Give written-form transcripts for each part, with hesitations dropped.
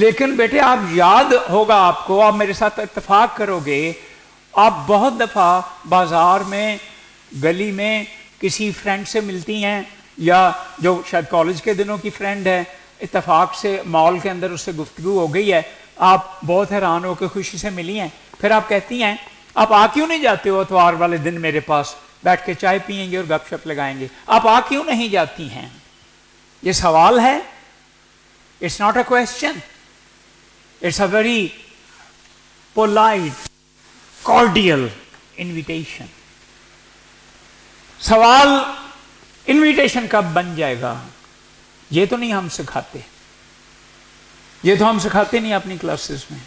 لیکن بیٹے آپ یاد ہوگا آپ کو، آپ میرے ساتھ اتفاق کرو گے، آپ بہت دفعہ بازار میں، گلی میں کسی فرینڈ سے ملتی ہیں، یا جو شاید کالج کے دنوں کی فرینڈ ہے، اتفاق سے مال کے اندر اس سے گفتگو ہو گئی ہے، آپ بہت حیران ہو کے خوشی سے ملی ہیں، پھر آپ کہتی ہیں آپ آ کیوں نہیں جاتے ہو اتوار والے دن میرے پاس، بیٹھ کے چائے پئیں گے اور گپ شپ لگائیں گے، آپ آ کیوں نہیں جاتی ہیں؟ یہ سوال ہے، it's not a question, it's a very polite cordial invitation. سوال انویٹیشن کب بن جائے گا؟ یہ تو نہیں ہم سکھاتے، یہ تو ہم سکھاتے نہیں اپنی کلاسز میں،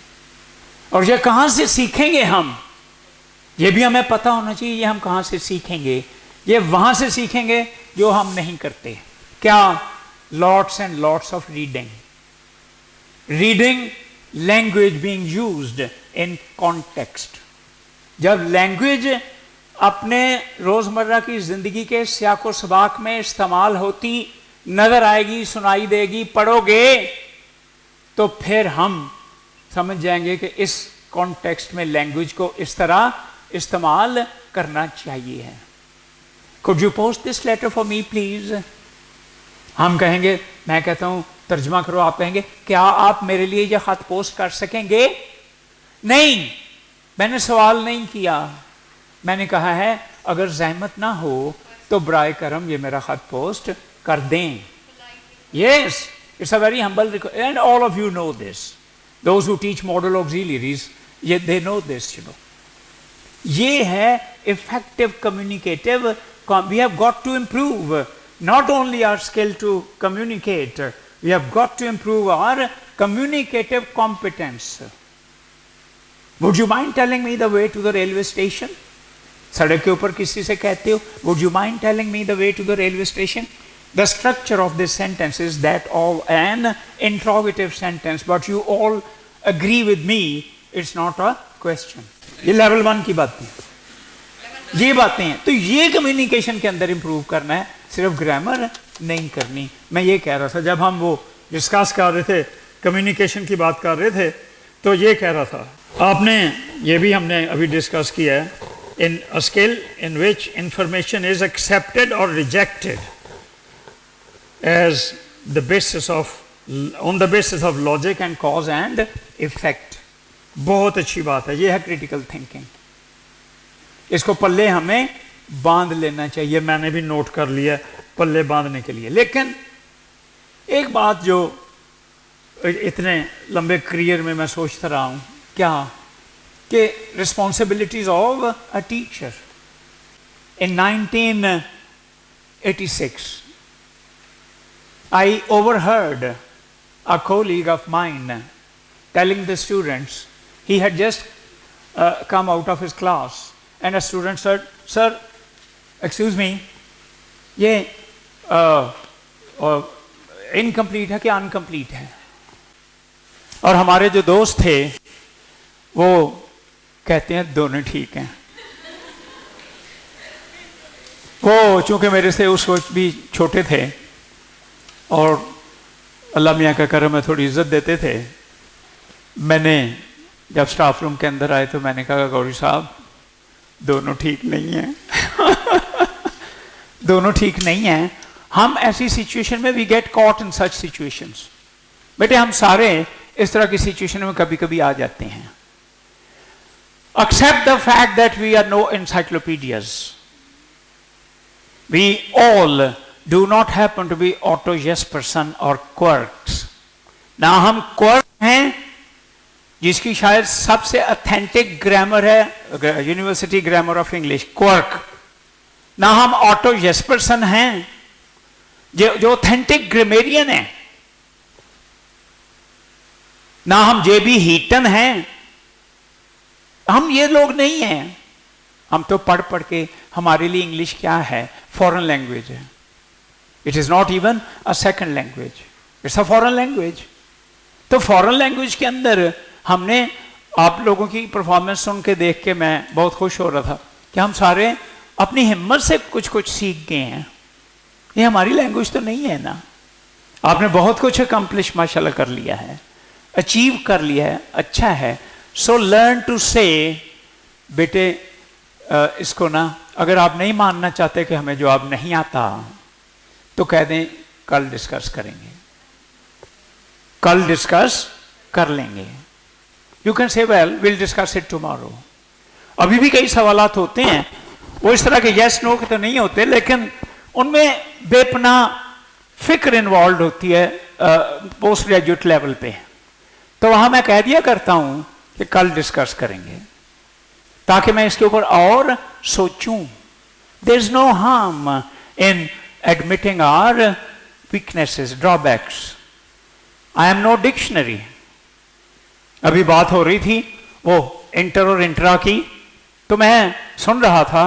اور یہ کہاں سے سیکھیں گے ہم؟ یہ بھی ہمیں پتہ ہونا چاہیے یہ ہم کہاں سے سیکھیں گے۔ یہ وہاں سے سیکھیں گے جو ہم نہیں کرتے۔ کیا؟ Lots and lots of reading language being used in context. جب لینگویج اپنے روزمرہ کی زندگی کے سیاق و سباق میں استعمال ہوتی نظر آئے گی، سنائی دے گی، پڑھو گے، تو پھر ہم سمجھ جائیں گے کہ اس کانٹیکسٹ میں لینگویج کو اس طرح استعمال کرنا چاہیے ہے۔ Could you post this letter for me please؟ ہم کہیں گے، میں کہتا ہوں ترجمہ کرو، آپ کہیں گے کیا آپ میرے لیے یہ خط پوسٹ کر سکیں گے؟ نہیں، میں نے سوال نہیں کیا، میں نے کہا ہے اگر زحمت نہ ہو تو برائے کرم یہ میرا خط پوسٹ کر دیں۔ Yes, it's a very humble request, and all of you know this. Those who teach model auxiliaries, they know this, you know. یہ ہے effective communicative. We have got to improve not only our skill to communicate, we have got to improve our communicative competence. Would you mind telling me the way to the railway station? سڑک کے اوپر کسی سے کہتے ہو would you mind telling me the way to the railway station? The structure of this sentence is that of an interrogative sentence, but you all agree with me it's not a question. یہ level 1 کی باتیں، یہ باتیں ہیں۔ تو یہ communication کے اندر improve کرنا ہے، صرف گرامر نہیں کرنی۔ میں یہ کہہ رہا تھا جب ہم وہ ڈسکس کر رہے تھے، کمیونیکیشن کی بات کر رہے تھے، تو یہ کہہ رہا تھا آپ نے، یہ بھی ہم نے ابھی ڈسکس کیا ہے، in a skill in which information is accepted or rejected as the basis of on the basis of logic and cause and effect۔ بہت اچھی بات ہے، یہ ہے کریٹیکل تھنکنگ، اس کو پلے ہمیں باندھ لینا چاہیے، میں نے بھی نوٹ کر لیا پلے باندھنے کے لیے۔ لیکن ایک بات جو اتنے لمبے کریئر میں سوچتا رہا ہوں، کیا کہ responsibilities of a teacher۔ In 1986 I overheard a colleague of mine telling the students, he had just come out of his class, and a student said, sir, excuse me, یہ incomplete ہے کہ uncomplete ہے؟ اور ہمارے جو دوست تھے وہ کہتے ہیں دونوں ٹھیک ہیں۔ وہ چونکہ میرے سے اس وقت بھی چھوٹے تھے اور اللہ میاں کا کرم ہے تھوڑی عزت دیتے تھے، میں نے جب سٹاف روم کے اندر آئے تو میں نے کہا گوری صاحب دونوں ٹھیک نہیں ہیں دونوں ٹھیک نہیں ہیں۔ ہم ایسی سچویشن میں we get caught in such situations, بیٹے ہم سارے اس طرح کی سچویشن میں کبھی کبھی آ جاتے ہیں۔ Accept the fact that we are no encyclopedias. We all do not happen to be auto yes person or quirks. نہ ہم quirk ہیں جس کی شاید سب سے اتھینٹک گرامر ہے university grammar of English quirk، نہ ہم آٹو یس پرسن ہیں جو اتھینٹک گرامیرین ہیں، نہ ہم جے بی ہیٹن ہیں، ہم یہ لوگ نہیں ہیں۔ ہم تو پڑھ پڑھ کے ہمارے لیے انگلش کیا ہے؟ فورن لینگویج ہے۔ It is not even a second language, it's a foreign language. تو فورن لینگویج کے اندر ہم نے آپ لوگوں کی پرفارمنس سن کے دیکھ کے میں بہت خوش ہو رہا تھا کہ ہم سارے اپنی ہمت سے کچھ سیکھ گئے ہیں۔ یہ ہماری لینگویج تو نہیں ہے نا، آپ نے بہت کچھ اکمپلش ماشاءاللہ کر لیا ہے، अचीव कर लिया है, अच्छा है. सो लर्न टू से, बेटे इसको ना, अगर आप नहीं मानना चाहते कि हमें जवाब नहीं आता तो कह दें कल डिस्कस करेंगे, कल डिस्कस कर लेंगे. You can say well will discuss it tomorrow. अभी भी कई सवालात होते हैं, वो इस तरह के यस नो के तो नहीं होते, लेकिन उनमें बेपना फिक्र इन्वॉल्व होती है पोस्ट ग्रेजुएट लेवल पे. तो वहां मैं कह दिया करता हूं कि कल डिस्कस करेंगे, ताकि मैं इसके ऊपर और सोचूं. There is no harm in admitting our weaknesses, drawbacks. I am no dictionary. अभी बात हो रही थी वो इंटर और इंट्रा की, तो मैं सुन रहा था,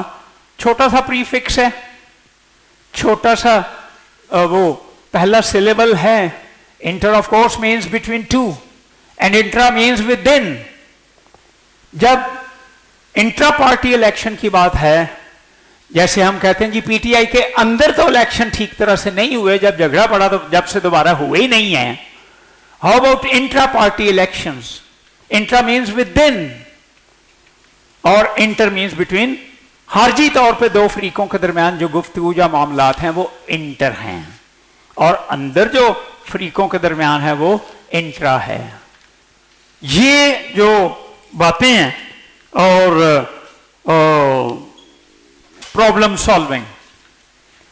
छोटा सा प्रीफिक्स है, छोटा सा वो पहला सिलेबल है. Inter of course means between two and intra means with in. जब इंट्रा पार्टी इलेक्शन की बात है, जैसे हम कहते हैं जी पीटीआई के अंदर तो इलेक्शन ठीक तरह से नहीं हुए, जब झगड़ा पड़ा तो जब से दोबारा हुए ही नहीं है. How about intra party elections? Intra means with in और इंटर मीन्स बिटवीन. हार्जी तौर पे दो फरीकों के दरमियान जो गुफ्तगू या मामलात हैं वो इंटर हैं, और अंदर जो फरीकों के दरमियान है वो इंट्रा है. ये जो बातें हैं और प्रॉब्लम सॉल्विंग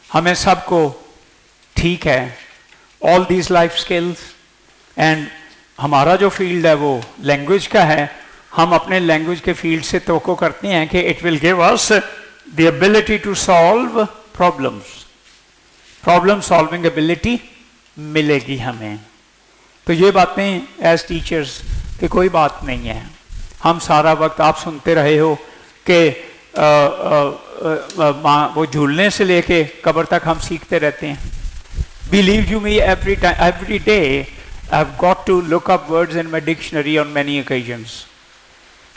हमें सबको ठीक है, all these life skills. And हमारा जो फील्ड है वो लैंग्वेज का है. हम अपने लैंग्वेज के फील्ड से तवक्को करते हैं कि it will give us the ability to solve problems. Problem solving ability मिलेगी हमें. तो ये बातें एज टीचर्स कि कोई बात नहीं है. हम सारा वक्त, आप सुनते रहे हो कि वो झूलने से लेके कब्र तक हम सीखते रहते हैं. Believe you me, every day I've got to look up words in my dictionary on many occasions.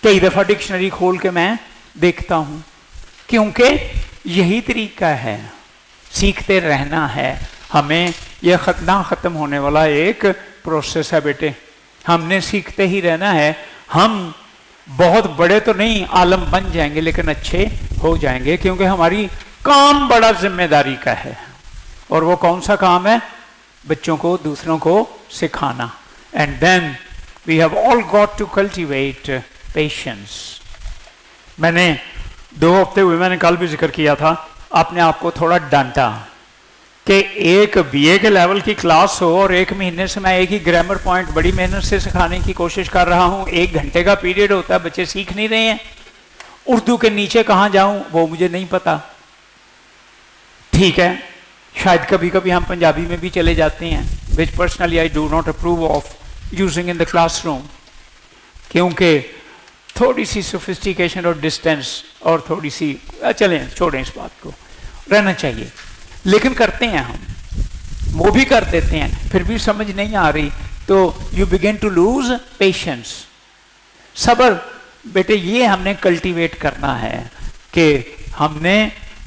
कई दफ़ा डिक्शनरी खोल के मैं देखता हूँ, क्योंकि यही तरीका है, सीखते रहना है हमें. यह ना ख़त्म होने वाला एक प्रोसेस है बेटे, हमने सीखते ही रहना है. हम बहुत बड़े तो नहीं आलम बन जाएंगे, लेकिन अच्छे हो जाएंगे, क्योंकि हमारी काम बड़ा जिम्मेदारी का है. और वो कौन सा काम है? बच्चों को, दूसरों को सिखाना. And then we have all got to cultivate patience. मैंने 2 हफ्ते हुए, मैंने कल भी जिक्र किया था, अपने आप को थोड़ा डांटा कि एक बीए के लेवल की क्लास हो और 1 महीने से मैं एक ही ग्रामर पॉइंट बड़ी मेहनत से सिखाने की कोशिश कर रहा हूँ. 1 घंटे का पीरियड होता है, बच्चे सीख नहीं रहे हैं. उर्दू के नीचे कहाँ जाऊं वो मुझे नहीं पता. ठीक है, शायद कभी कभी हम पंजाबी में भी चले जाते हैं, which personally I do not approve of using in the classroom, क्योंकि थोड़ी सी सोफिस्टिकेशन और डिस्टेंस और थोड़ी सी, चलें छोड़ें इस बात को, रहना चाहिए. लेकिन करते हैं हम, वो भी कर देते हैं, फिर भी समझ नहीं आ रही तो you begin to lose patience. सब्र बेटे ये हमने कल्टीवेट करना है कि हमने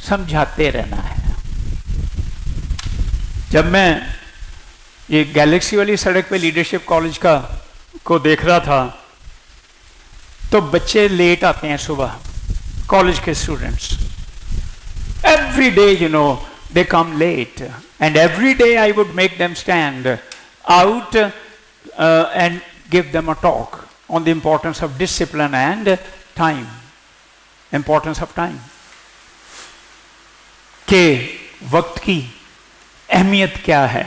समझाते रहना है. जब मैं ये गैलेक्सी वाली सड़क पे लीडरशिप कॉलेज को देख रहा था, तो बच्चे लेट आते हैं सुबह, कॉलेज के students. Every day you know they come late, and every day I would make them stand out and give them a talk on the importance of discipline and time. Importance of time. कि वक्त की अहमियत क्या है.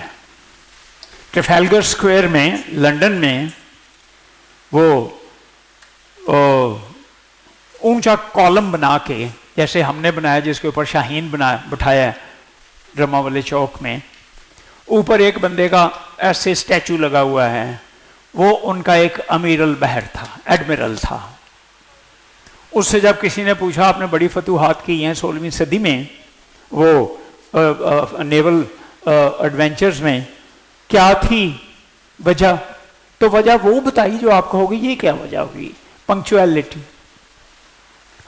ट्रफेलगर square में London में वो ऊंचा कॉलम बना के, जैसे हमने बनाया जिसके ऊपर शाहीन बिठाया है ड्रामा वाले चौक में, ऊपर एक बंदे का ऐसे स्टैचू लगा हुआ है. वो उनका एक अमीरुल बहर था, एडमिरल था. उससे जब किसी ने पूछा, आपने बड़ी फतूहात की हैं 16वीं सदी में, वो नेवल एडवेंचर्स में, क्या थी वजह? तो वजह वो बताई जो आप कहोगे ये क्या वजह होगी? पंक्चुअलिटी.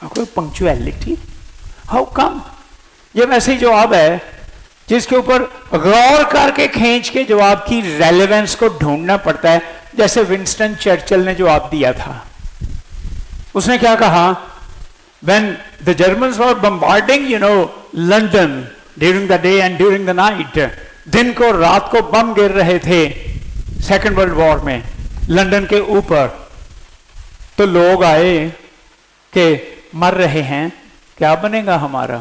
आपको पंक्चुअलिटी, हाउ कम? ये वैसे ही जवाब है जिसके ऊपर गौर करके खींच के जवाब की रेलेवेंस को ढूंढना पड़ता है, جیسے ونسٹن چرچل نے جواب دیا تھا. اس نے کیا کہا؟ when the Germans were bombarding London during the day and during the night, دن کو رات کو بم گر رہے تھے سیکنڈ ورلڈ وار میں لنڈن کے اوپر، تو لوگ آئے کہ مر رہے ہیں، کیا بنے گا ہمارا؟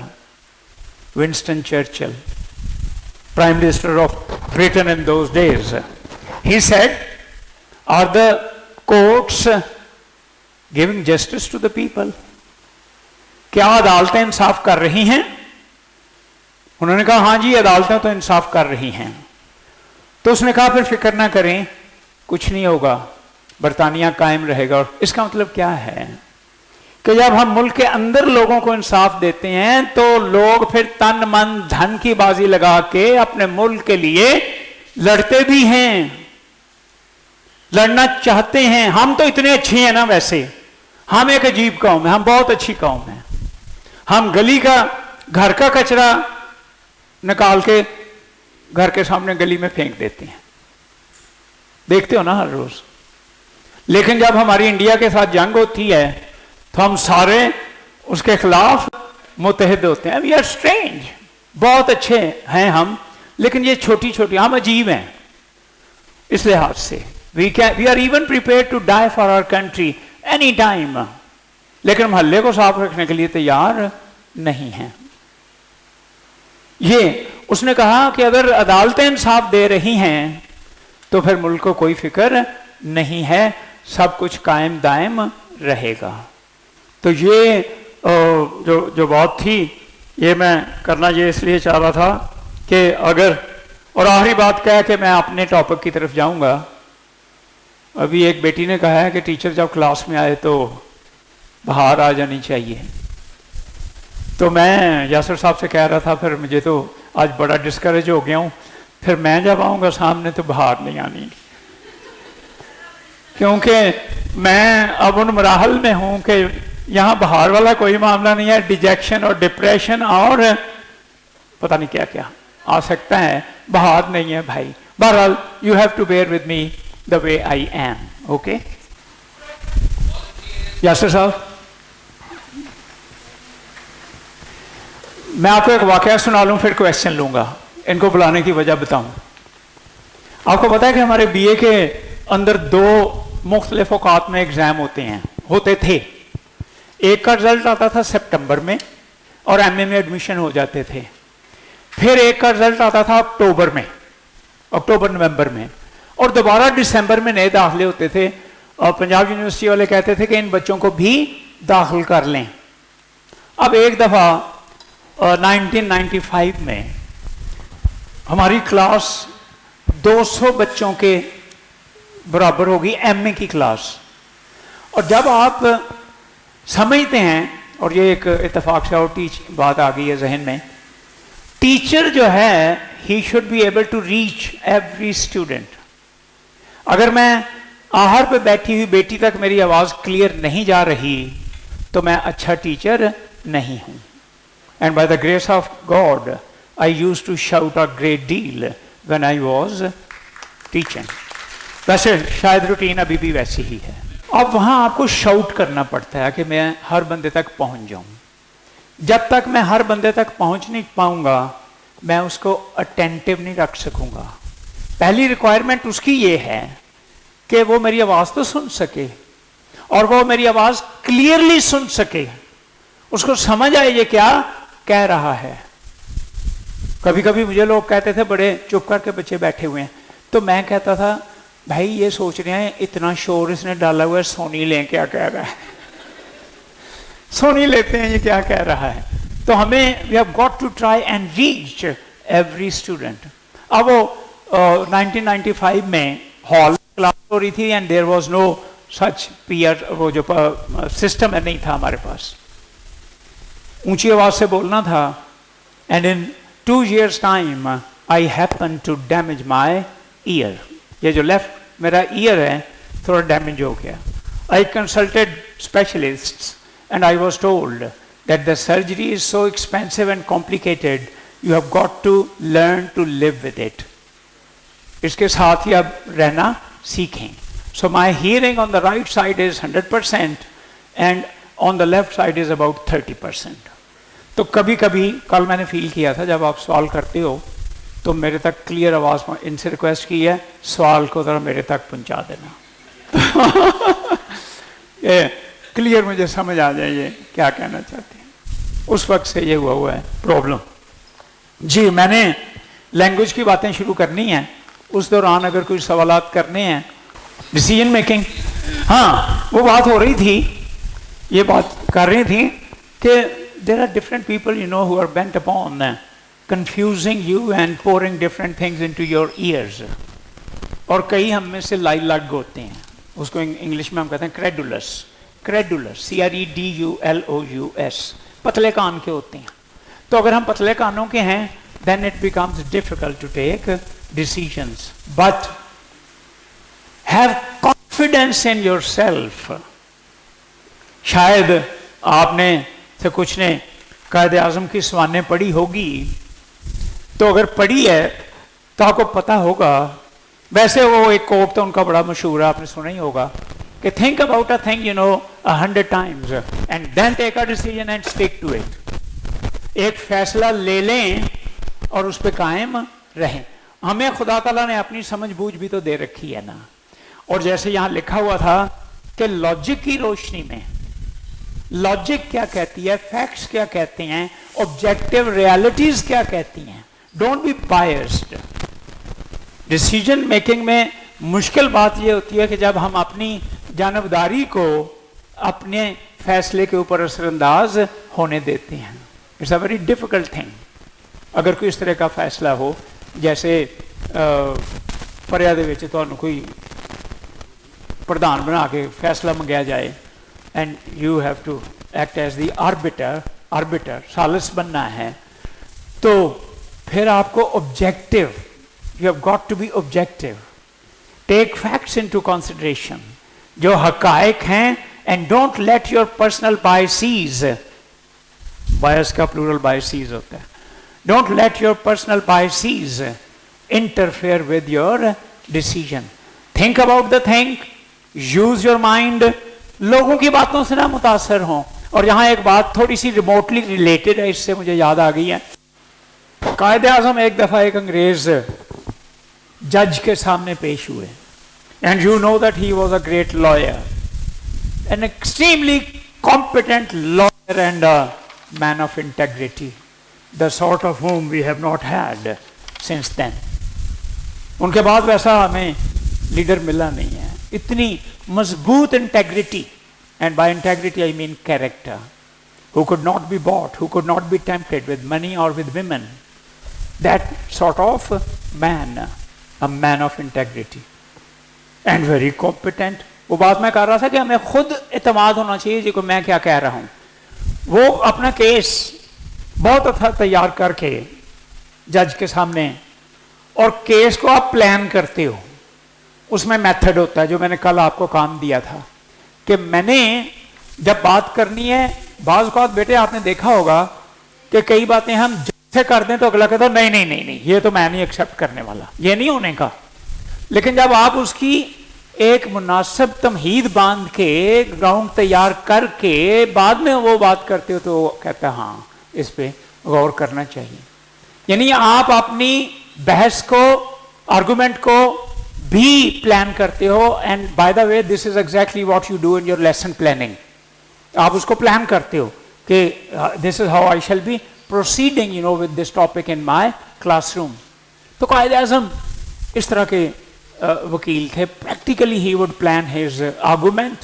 Winston Churchill, prime minister of Britain in those days, he said, are the courts giving justice to the people? کیا عدالتیں انصاف کر رہی ہیں؟ انہوں نے کہا ہاں جی عدالتیں تو انصاف کر رہی ہیں. تو اس نے کہا پھر فکر نہ کریں، کچھ نہیں ہوگا، برطانیہ قائم رہے گا. اور اس کا مطلب کیا ہے کہ جب ہم ملک کے اندر لوگوں کو انصاف دیتے ہیں تو لوگ پھر تن من دھن کی بازی لگا کے اپنے ملک کے لیے لڑتے بھی ہیں، لڑنا چاہتے ہیں. ہم تو اتنے اچھے ہیں نا، ویسے ہم ایک عجیب قوم ہے، ہم بہت اچھی قوم ہے. ہم گلی کا گھر کا کچرا نکال کے گھر کے سامنے گلی میں پھینک دیتے ہیں، دیکھتے ہو نا ہر روز. لیکن جب ہماری انڈیا کے ساتھ جنگ ہوتی ہے تو ہم سارے اس کے خلاف متحد ہوتے ہیں. وی آر اسٹرینج، بہت اچھے ہیں ہم، لیکن یہ چھوٹی چھوٹی، ہم عجیب ہیں اس لحاظ سے. We are even prepared to die for our country any time, لیکن محلے کو صاف رکھنے کے لیے تیار نہیں ہیں. یہ اس نے کہا کہ اگر عدالتیں انصاف دے رہی ہیں تو پھر ملک کو کوئی فکر نہیں ہے، سب کچھ قائم دائم رہے گا. تو یہ جو بات تھی یہ میں کرنا یہ اس لیے چاہ رہا تھا کہ اگر، اور آخری بات کہہ کہ میں اپنے ٹاپک کی طرف جاؤں گا. ابھی ایک بیٹی نے کہا ہے کہ ٹیچر جب کلاس میں آئے تو باہر آ جانی چاہیے. تو میں یاسر صاحب سے کہہ رہا تھا پھر مجھے تو آج بڑا ڈسکریج ہو گیا ہوں، پھر میں جب آؤں گا سامنے تو باہر نہیں آنی، کیونکہ میں اب ان مراحل میں ہوں کہ یہاں باہر والا کوئی معاملہ نہیں ہے. ڈیجیکشن اور ڈپریشن اور پتہ نہیں کیا کیا آ سکتا ہے، باہر نہیں ہے بھائی. بہرحال you have to bear with me the way I am. Okay? Yasir صاحب، میں آپ کو ایک واقعہ سنا لوں پھر کویسچن لوں گا. ان کو بلانے کی وجہ بتاؤں. آپ کو پتا ہے کہ ہمارے بی اے کے اندر 2 مختلف اوقات میں ایگزام ہوتے تھے. ایک کا رزلٹ آتا تھا سپٹمبر میں اور ایم اے میں ایڈمیشن ہو جاتے تھے. پھر ایک کا رزلٹ آتا تھا اکتوبر نومبر میں، اور دوبارہ دسمبر میں نئے داخلے ہوتے تھے. اور پنجاب یونیورسٹی والے کہتے تھے کہ ان بچوں کو بھی داخل کر لیں. اب ایک دفعہ 1995 میں ہماری کلاس 200 بچوں کے برابر ہوگی، ایم اے کی کلاس. اور جب آپ سمجھتے ہیں، اور یہ ایک اتفاق سے اور بات آ گئی ہے ذہن میں، ٹیچر جو ہے he should be able to reach every student. اگر میں آہر پہ بیٹھی ہوئی بیٹی تک میری آواز کلیئر نہیں جا رہی تو میں اچھا ٹیچر نہیں ہوں. And by the grace of God I used to shout a great deal when I was teaching. ویسے شاید روٹین ابھی بھی ویسی ہی ہے. اب وہاں آپ کو شاؤٹ کرنا پڑتا ہے کہ میں ہر بندے تک پہنچ جاؤں. جب تک میں ہر بندے تک پہنچ نہیں پاؤں گا میں اس کو اٹینٹیو نہیں رکھ سکوں گا. پہلی ریکوائرمنٹ اس کی یہ ہے کہ وہ میری آواز تو سن سکے اور وہ میری آواز کلیئرلی سن سکے، اس کو سمجھ آئے یہ کیا کہہ رہا ہے. کبھی کبھی مجھے لوگ کہتے تھے بڑے چپ کر کے بچے بیٹھے ہوئے ہیں، تو میں کہتا تھا بھائی یہ سوچ رہے ہیں اتنا شور اس نے ڈالا ہوا ہے، سونی لیں کیا کہہ رہا ہے. سونی لیتے ہیں یہ کیا کہہ رہا ہے. تو ہمیں we have got to try and reach every student. اب وہ 1995 میں ہال کلاس ہو رہی تھی and there was no such pair, وہ جو سسٹم نہیں تھا ہمارے پاس. اونچی آواز سے بولنا تھا. And in 2 years time I happened to damage my ear. یہ جو لیفٹ میرا ایئر ہے تھوڑا ڈیمیج ہو گیا. I consulted specialists and I was told that the surgery is so expensive and complicated, you have got to learn to live with it. اس کے ساتھ ہی اب رہنا سیکھیں. So my hearing on the right side is 100% and on the left side is about 30%. तो कभी कभी कल मैंने फील किया था जब आप सवाल करते हो तो मेरे तक क्लियर आवाज़ में इनसे रिक्वेस्ट की है सवाल को ज़रा मेरे तक पहुंचा देना ये क्लियर मुझे समझ आ जाए ये क्या कहना चाहते हैं। उस वक्त से ये हुआ है प्रॉब्लम। जी मैंने लैंग्वेज की बातें शुरू करनी है, उस दौरान अगर कोई सवालात करने हैं। डिसीजन मेकिंग, हाँ वो बात हो रही थी, ये बात कर रही थी कि there are different people you know who are bent upon confusing you and pouring different things into your ears, और कई हम में से लाइलग होते हैं, उसको इंग्लिश में हम कहते हैं क्रेडुलस, CREDULOUS, पतले कान के होते हैं। तो अगर हम पतले कानों के हैं then it becomes difficult to take decisions, but have confidence in yourself। शायद आपने से कुछ ने कायदे आज़म की सवानें पढ़ी होगी, तो अगर पढ़ी है तो आपको पता होगा, वैसे वो एक कोट तो उनका बड़ा मशहूर है, आपने सुना ही होगा कि think about a thing 100 times and then take a decision and stick to it. एक फैसला ले लें और उस पर कायम रहें। हमें खुदा ताला ने अपनी समझ बूझ भी तो दे रखी है ना, और जैसे यहाँ लिखा हुआ था कि लॉजिक की रोशनी में, लॉजिक क्या कहती है, फैक्ट्स क्या कहते हैं, ऑब्जेक्टिव रियलिटीज क्या कहती हैं, don't be biased. Decision making में मुश्किल बात यह होती है कि जब हम अपनी जानबदारी को अपने फैसले के ऊपर असरअंदाज होने देते हैं। It's a very difficult thing. अगर कोई इस तरह का फैसला हो, जैसे फरिया दे विच तुहानू कोई प्रधान बना के फैसला मंगया जाए and you have to act as the arbiter, सालिस बनना है, तो फिर आपको objective, you have got to be objective, take facts into consideration, जो हकायक हैं, and don't let your personal biases, bias का plural biases होता है, don't let your personal biases interfere with your decision, think about the thing, use your mind, लोगों की बातों से ना मुतासर हों। और यहाँ एक बात थोड़ी सी रिमोटली रिलेटेड है, इससे मुझे याद आ गई है। कायदे आज़म एक दफ़ा एक अंग्रेज जज के सामने पेश हुए, and you know that he was a great lawyer, an extremely competent lawyer and a man of integrity, the sort of whom we have not had since then। उनके बाद वैसा हमें लीडर मिला नहीं है, इतनी मजबूत integrity, and by integrity I mean character, who could not be bought, who could not be tempted with money or with women, that sort of man, a man of integrity and very competent। वो बात मैं कर रहा था कि हमें खुद एतमाद होना चाहिए जी को मैं क्या कह रहा हूँ। वो अपना केस बहुत अच्छा तैयार करके जज के सामने, और केस को आप प्लान करते हो, उसमें मेथड होता है जो मैंने कल आपको काम दिया था कि मैंने जब बात करनी है, बाज़ औक़ात बेटे आपने देखा होगा कि कई बातें हम जैसे कर दें तो अगला कहता है नहीं ये तो मैं नहीं एक्सेप्ट करने वाला, ये नहीं होने का। लेकिन जब आप उसकी एक मुनासिब तमहीद बांध के ग्राउंड तैयार करके बाद में वो बात करते हो तो कहता है हाँ इस पे गौर करना चाहिए। यानी आप अपनी बहस को, आर्गुमेंट को भी प्लान करते हो, and by the way this is exactly what you do in your lesson planning. आप उसको प्लान करते हो कि this is how I shall be proceeding with this topic in my classroom. तो कायदे आज़म इस तरह के वकील थे। Practically he would plan his argument,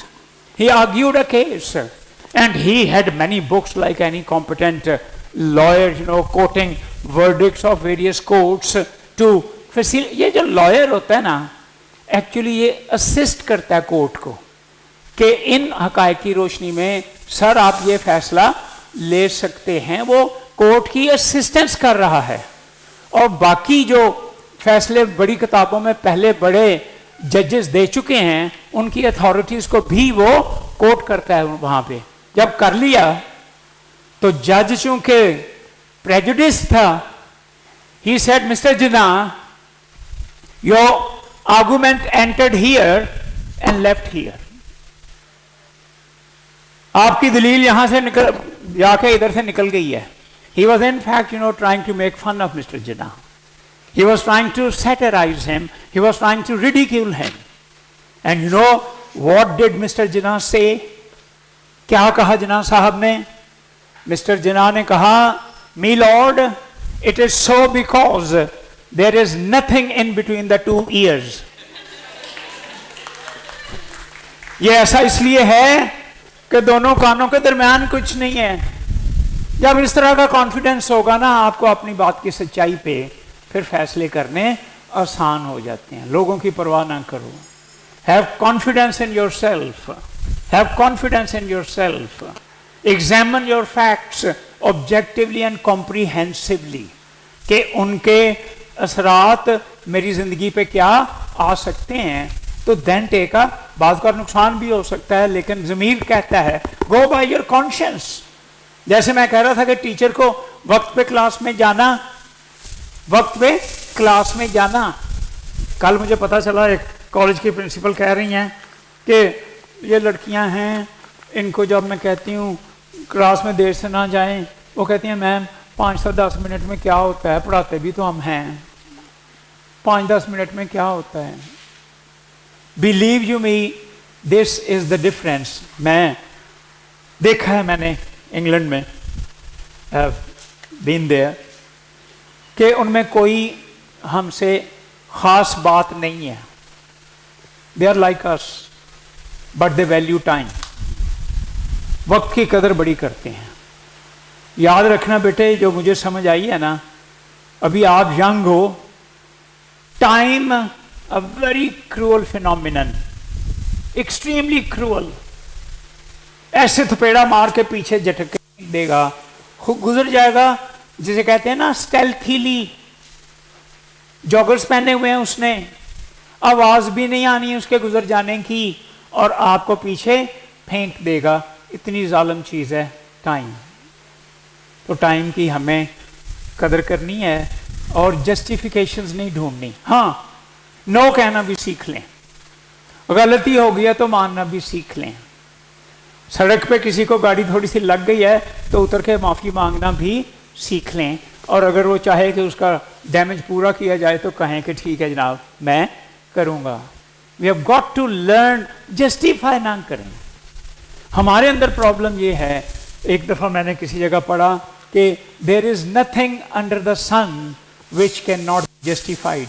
he argued a case and he had many books like any competent lawyer coating verdicts of various courts to facilitate। ये जो lawyer होता है ना, एक्चुअली ये असिस्ट करता है कोर्ट को कि इन हकायक की रोशनी में सर आप ये फैसला ले सकते हैं। वो कोर्ट की असिस्टेंस कर रहा है, और बाकी जो फैसले बड़ी किताबों में पहले बड़े जजेस दे चुके हैं उनकी अथॉरिटीज को भी वो कोर्ट करता है वहां पे। जब कर लिया तो जज चूंकि प्रेजुडिस था, he said, Mr. Jinnah, your argument entered here and left here. आपकी दलील यहां से निकल जाके इधर से निकल गई है. He was in fact, trying to make fun of Mr. Jinnah. He was trying to satirize him. He was trying to ridicule him. And you know what did Mr. Jinnah say? क्या कहा जिन्ना साहब ने? Mr. Jinnah ने कहा, "Me Lord, it is so because there is nothing in between the two ears." ये ऐसा इसलिए है कि दोनों कानों के दरमियान कुछ नहीं है. जब इस तरह का कॉन्फिडेंस होगा ना आपको अपनी बात की सच्चाई पे, फिर फैसले करने आसान हो जाते हैं. लोगों की परवाह ना करो. Have confidence in yourself. Have confidence in yourself. Examine your facts objectively and comprehensively कि उनके असरात मेरी जिंदगी पे क्या आ सकते हैं. तो देन टेक अ, बात का नुकसान भी हो सकता है, लेकिन ज़मीर कहता है गो बाय योर कॉन्शियंस. जैसे मैं कह रहा था कि टीचर को वक्त पे क्लास में जाना, वक्त पे क्लास में जाना. कल मुझे पता चला एक कॉलेज की प्रिंसिपल कह रही हैं कि ये लड़कियां हैं, इनको जब मैं कहती हूँ क्लास में देर से ना जाएं, वो कहती हैं मैम 5 से 10 मिनट में क्या होता है, पढ़ाते भी तो हम हैं. 5-10 मिनट में क्या होता है. Believe you me, this is the difference. मैं देखा है मैंने इंग्लैंड में, बीन देयर, कि उनमें कोई हमसे ख़ास बात नहीं है. They are like us but they value time. वक्त की कदर बड़ी करते हैं. याद रखना बेटे, जो मुझे समझ आई है ना, अभी आप यंग हो. Time a very cruel phenomenon, extremely cruel. ऐसे थपेड़ा मार के पीछे झटक देगा, खुद गुजर जाएगा. जिसे कहते हैं ना स्टेल्थीली. जॉगर्स पहने हुए हैं उसने, आवाज भी नहीं आनी है उसके गुजर जाने की, और आपको पीछे फेंक देगा. इतनी जालिम चीज है टाइम. तो टाइम की हमें कदर करनी है और जस्टिफिकेशंस नहीं ढूंढनी. हाँ, नो कहना भी सीख लें. गलती हो गई है तो मानना भी सीख लें. सड़क पे किसी को गाड़ी थोड़ी सी लग गई है तो उतर के माफ़ी मांगना भी सीख लें. और अगर वो चाहे कि उसका डैमेज पूरा किया जाए तो कहें कि ठीक है जनाब मैं करूँगा. We have got to learn. Justify ना करें. हमारे अंदर प्रॉब्लम ये है, एक दफ़ा मैंने किसी जगह पढ़ा कि there is nothing under the sun which can not be justified.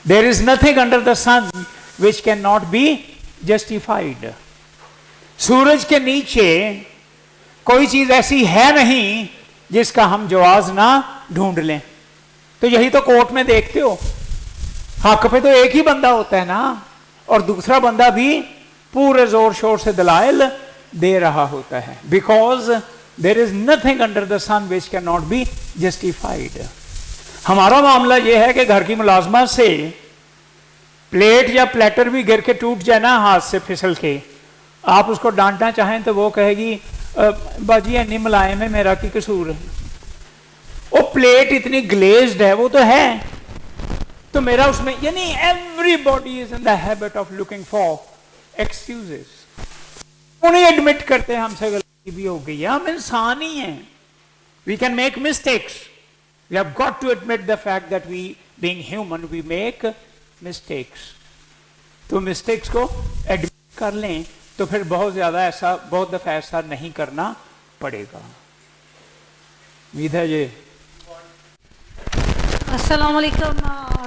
There is nothing under the sun which can not be justified. सूरज के नीचे कोई चीज ऐसी है नहीं जिसका हम जवाज ना ढूंढ लें. तो यही तो कोर्ट में देखते हो, हक पे तो एक ही बंदा होता है ना, और दूसरा बंदा भी पूरे जोर शोर से दलाइल दे रहा होता है. Because there is nothing under the sun which can not be justified. हमारा मामला यह है कि घर की मुलाजमा से प्लेट या प्लेटर भी गिर के टूट जाए ना हाथ से फिसल के, आप उसको डांटना चाहें तो वो कहेगी बाजी नहीं मुलायम है, मेरा की कसूर है. वो प्लेट इतनी ग्लेज्ड है, वो तो है, तो मेरा उसमें, यानी everybody is in the habit of looking for excuses. वो नहीं एडमिट करते हमसे गलती भी हो गई है. हम इंसान ही हैं. We can make mistakes. We have got to admit the fact that we being human we make mistakes. तो मिस्टेक्स को एडमिट कर लें तो फिर बहुत दफा ऐसा नहीं करना पड़ेगा. उम्मीद है ये. अस्सलाम वालेकुम.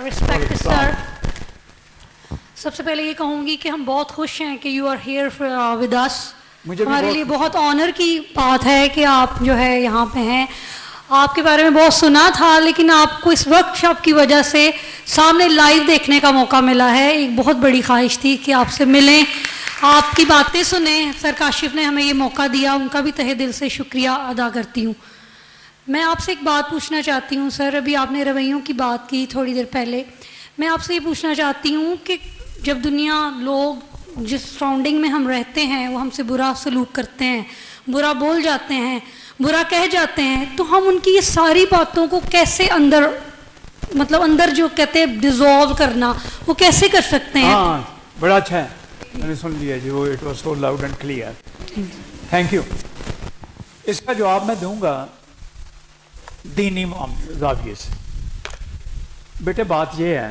Respect sir. सबसे पहले ये कहूँगी कि हम बहुत खुश हैं कि you are here with us. हमारे लिए बहुत ऑनर की बात है कि आप जो है यहाँ पे हैं. आपके बारे में बहुत सुना था, लेकिन आपको इस वर्कशॉप की वजह से सामने लाइव देखने का मौका मिला है. एक बहुत बड़ी ख्वाहिश थी कि आपसे मिलें, आपकी बातें सुने. सर काशिफ ने हमें ये मौका दिया, उनका भी तहे दिल से शुक्रिया अदा करती हूँ. मैं आपसे एक बात पूछना चाहती हूँ सर. अभी आपने रवैयों की बात की थोड़ी देर पहले. मैं आपसे ये पूछना चाहती हूँ कि जब दुनिया, लोग जिस सराउंडिंग में हम रहते हैं वो हमसे बुरा सलूक करते हैं, बुरा बोल जाते हैं, बुरा कह जाते हैं, तो हम उनकी ये सारी बातों को कैसे अंदर, मतलब अंदर जो कहते हैं डिजॉल्व करना, वो कैसे कर सकते हैं? बड़ा अच्छा है, मैंने सुन लिया जी, वो it was so loud and clear, thank you. इसका जवाब मैं दूंगा दीनी जाविये से। बेटे बात ये है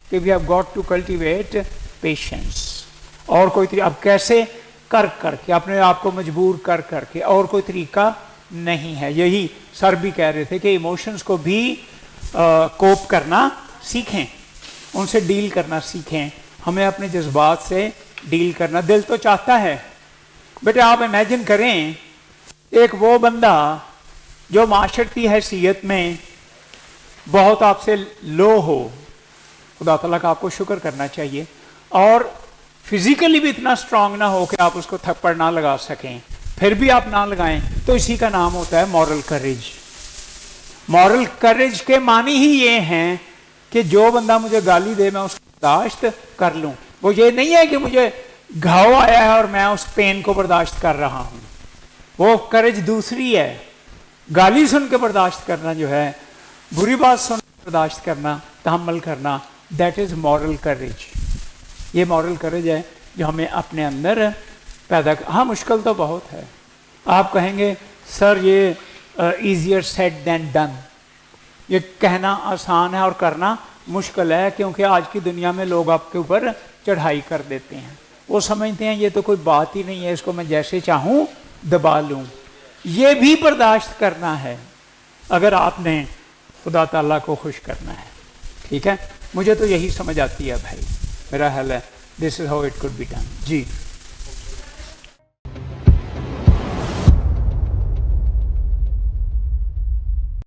कि we have got to cultivate patience, और कोई अब कैसे कर करके अपने आप को मजबूर कर करके, और कोई तरीका नहीं है। यही सर भी कह रहे थे कि इमोशंस को भी कोप करना सीखें, उनसे डील करना सीखें, हमें अपने जज्बात से डील करना। दिल तो चाहता है, बेटे आप इमेजिन करें एक वो बंदा जो माशरती हैसियत में बहुत आपसे लो हो, खुदा ताला का आपको शुक्र करना चाहिए, और फिजिकली भी इतना स्ट्रांग ना हो कि आप उसको थप्पड़ ना लगा सकें, फिर भी आप ना लगाएं, तो इसी का नाम होता है मॉरल करेज। मॉरल करेज के मानी ही ये हैं कि जो बंदा मुझे गाली दे मैं उसको बर्दाश्त कर लूं। वो ये नहीं है कि मुझे घाव आया है और मैं उस पेन को बर्दाश्त कर रहा हूं, वो करेज दूसरी है। गाली सुन के बर्दाश्त करना जो है, बुरी बात सुन के बर्दाश्त करना, तहम्मुल करना, दैट इज मॉरल करेज। ये मॉरल करेज है जो हमें अपने अंदर पैदा हाँ मुश्किल तो बहुत है। आप कहेंगे सर ये ईजियर सेड देन डन, ये कहना आसान है और करना मुश्किल है, क्योंकि आज की दुनिया में लोग आपके ऊपर चढ़ाई कर देते हैं। वो समझते हैं ये तो कोई बात ही नहीं है, इसको मैं जैसे चाहूँ दबा लूँ। ये भी बर्दाश्त करना है अगर आपने खुदा ताला को खुश करना है। ठीक है, मुझे तो यही समझ आती है भाई, मेरा ख्याल है this is how it could be done. Ji